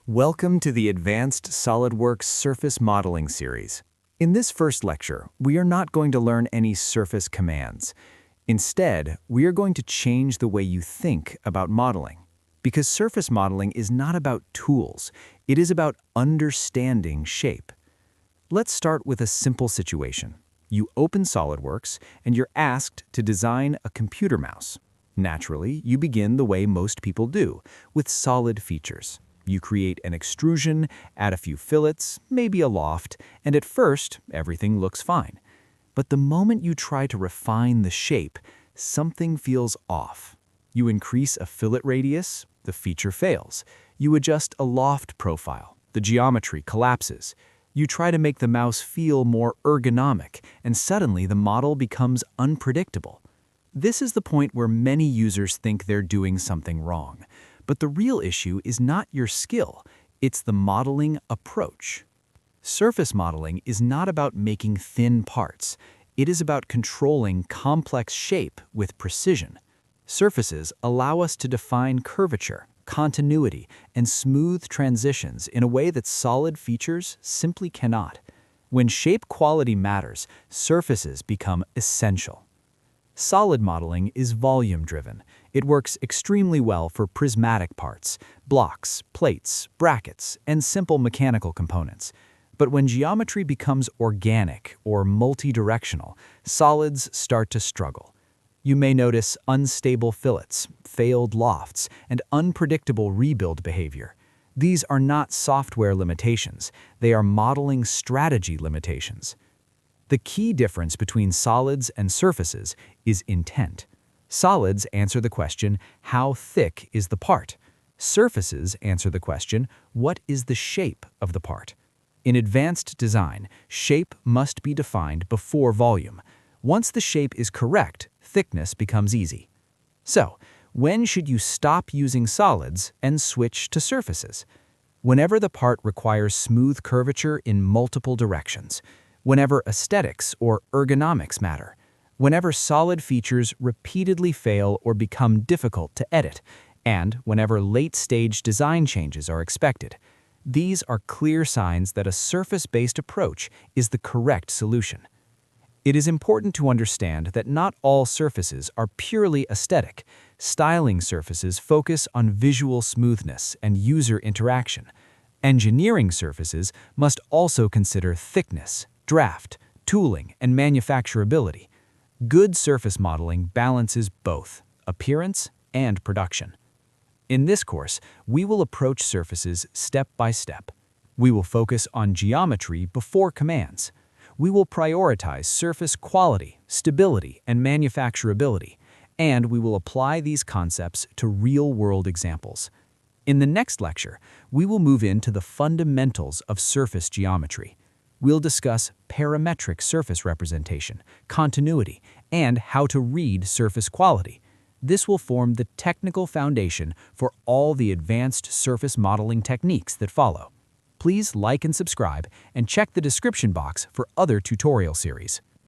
Welcome to the Advanced SOLIDWORKS Surface Modeling series. In this first lecture, we are not going to learn any surface commands. Instead, we are going to change the way you think about modeling. Because surface modeling is not about tools, it is about understanding shape. Let's start with a simple situation. You open SOLIDWORKS and you're asked to design a computer mouse. Naturally, you begin the way most people do, with solid features. You create an extrusion, add a few fillets, maybe a loft, and at first, everything looks fine. But the moment you try to refine the shape, something feels off. You increase a fillet radius, the feature fails. You adjust a loft profile, the geometry collapses. You try to make the mouse feel more ergonomic, and suddenly the model becomes unpredictable. This is the point where many users think they're doing something wrong. But the real issue is not your skill, it's the modeling approach. Surface modeling is not about making thin parts. It is about controlling complex shape with precision. Surfaces allow us to define curvature, continuity, and smooth transitions in a way that solid features simply cannot. When shape quality matters, surfaces become essential. Solid modeling is volume-driven. It works extremely well for prismatic parts, blocks, plates, brackets, and simple mechanical components. But when geometry becomes organic or multi-directional, solids start to struggle. You may notice unstable fillets, failed lofts, and unpredictable rebuild behavior. These are not software limitations. They are modeling strategy limitations. The key difference between solids and surfaces is intent. Solids answer the question, how thick is the part? Surfaces answer the question, what is the shape of the part? In advanced design, shape must be defined before volume. Once the shape is correct, thickness becomes easy. So, when should you stop using solids and switch to surfaces? Whenever the part requires smooth curvature in multiple directions. Whenever aesthetics or ergonomics matter, whenever solid features repeatedly fail or become difficult to edit, and whenever late-stage design changes are expected. These are clear signs that a surface-based approach is the correct solution. It is important to understand that not all surfaces are purely aesthetic. Styling surfaces focus on visual smoothness and user interaction. Engineering surfaces must also consider thickness, draft, tooling, and manufacturability. Good surface modeling balances both appearance and production. In this course, we will approach surfaces step by step. We will focus on geometry before commands. We will prioritize surface quality, stability, and manufacturability, and we will apply these concepts to real-world examples. In the next lecture, we will move into the fundamentals of surface geometry. We'll discuss parametric surface representation, continuity, and how to read surface quality. This will form the technical foundation for all the advanced surface modeling techniques that follow. Please like and subscribe, and check the description box for other tutorial series.